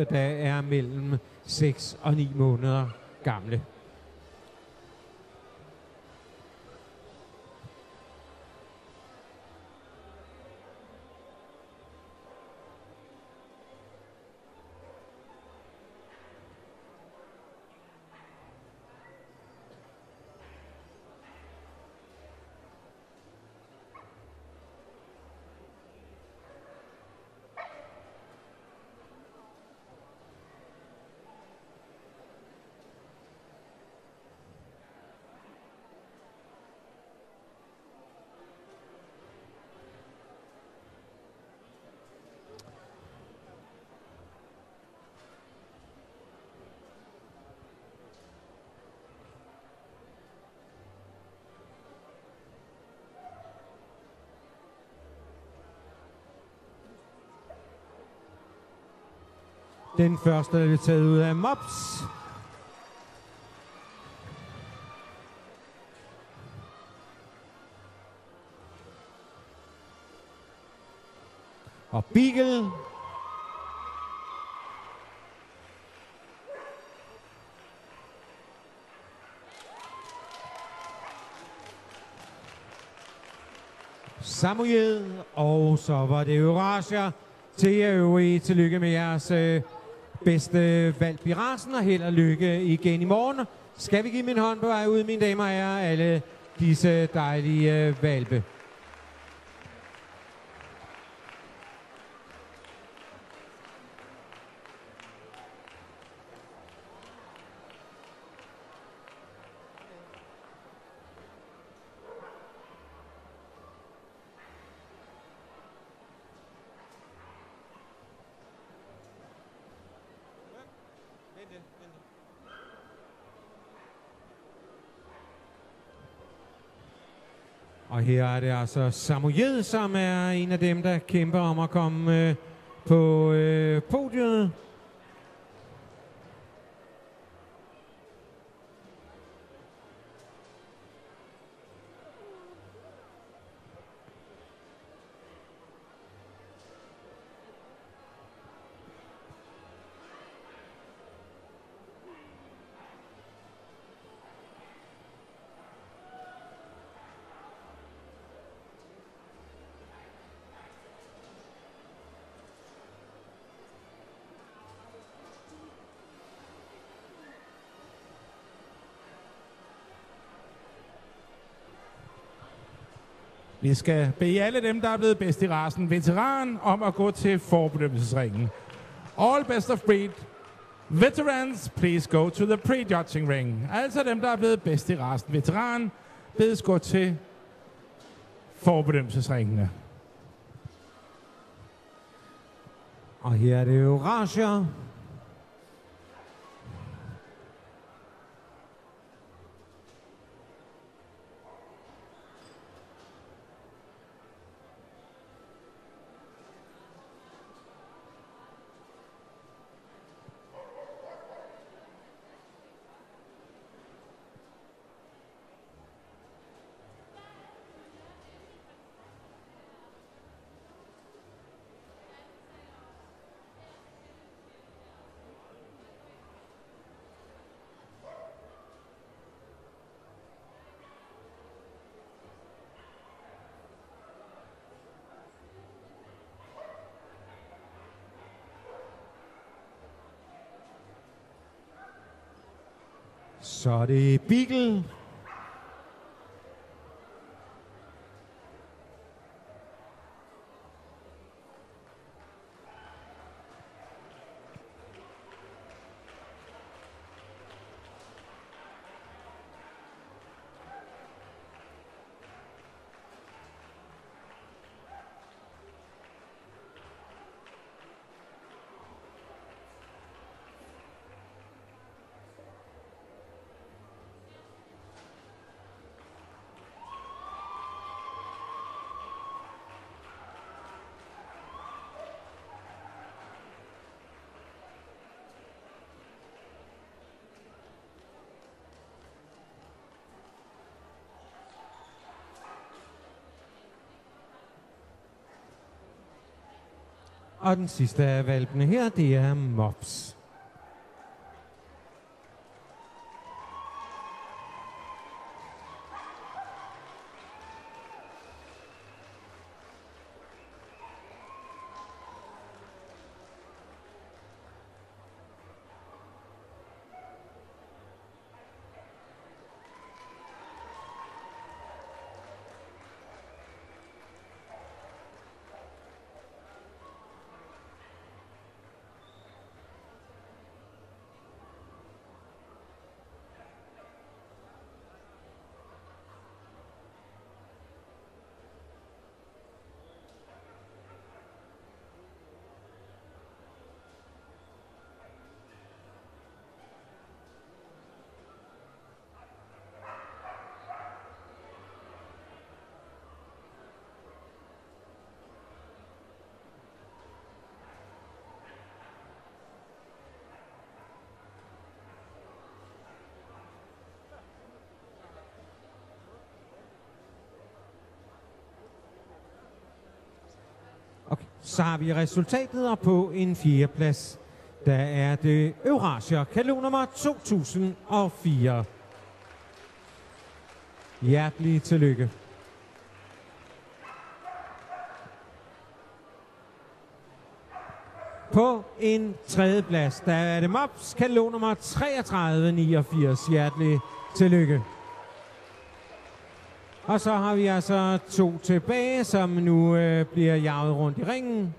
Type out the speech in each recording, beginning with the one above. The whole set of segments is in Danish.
der er mellem 6 og 9 måneder gamle. Den første, der bliver taget ud af Mops. Og Beagle. Samoyed, og så var det Eurasia. Til jer øvrige, tillykke med jeres bedste valg i racen, og held og lykke igen i morgen. Skal vi give min hånd på vej ud, mine damer og herrer, alle disse dejlige hvalpe. Og her er det altså Samoyed, som er en af dem, der kæmper om at komme på podiet. Vi skal bede alle dem, der er blevet bedst i racen, veteran, om at gå til forbedømmelsesringen. All best of breed veterans, please go to the prejudging ring. Altså dem, der er blevet bedst i racen, veteran, bedes gå til forbedømmelsesringene. Og her er det Eurasia. Så er det Beagle. Og den sidste af valpene her, det er Mops. Okay. Så har vi resultatet, og på en 4. plads, der er det Eurasia Kalon nummer 2004. Hjertelig tillykke. På en 3. plads, der er det Mops Kalon nummer 3389. Hjertelig tillykke. Og så har vi altså 2 tilbage, som nu bliver jaget rundt i ringen.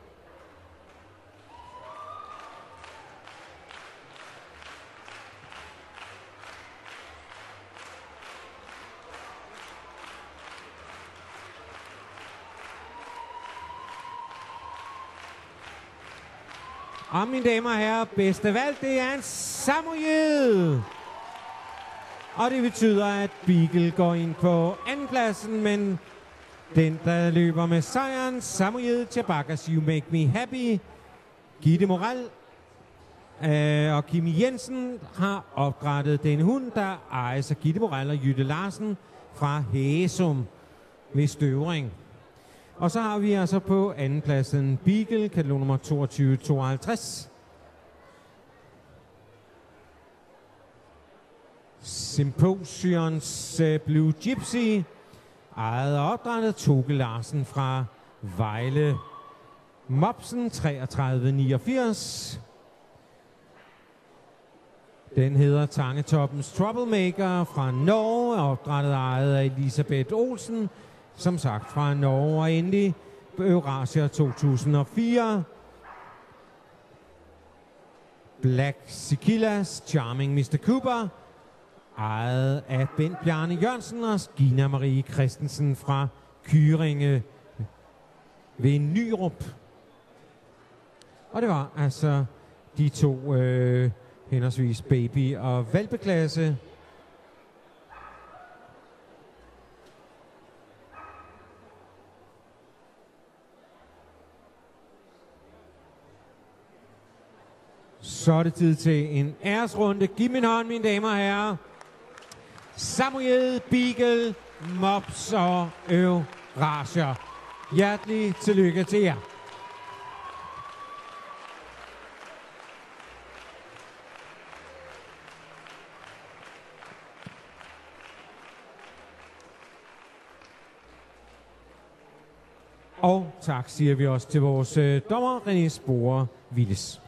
Og mine damer og herrer, bedste valg, det er en Samoyed. Og det betyder, at Beagle går ind på andenpladsen, men den, der løber med sejren, Samoyed Chabakas You Make Me Happy, Gitte Moral og Kimi Jensen har opdrættet den hund, der ejes af Gitte Moral og Jytte Larsen fra Hæsum ved Støvring. Og så har vi altså på andenpladsen Beagle, katalog nummer 2252. Symposions Blue Gypsy, ejet og opdrættet Toge Larsen fra Vejle. Mopsen 3389. Den hedder Tangetoppens Troublemaker fra Norge, opdrættet ejet af Elisabeth Olsen, som sagt fra Norge. Og endelig Eurasia 2004. Black Sikilas Charming Mr. Cooper, ejet af Bent Bjarne Jørgensen og Gina Marie Christensen fra Kyringe ved Nyrup. Og det var altså de to henholdsvis baby- og hvalpeklasse. Så er det tid til en æresrunde. Giv min hånd, mine damer og herrer. Samoyed, Beagle, Mops og Eurasia. Hjertelig tillykke til jer. Og tak siger vi også til vores dommer, René Spore Willis.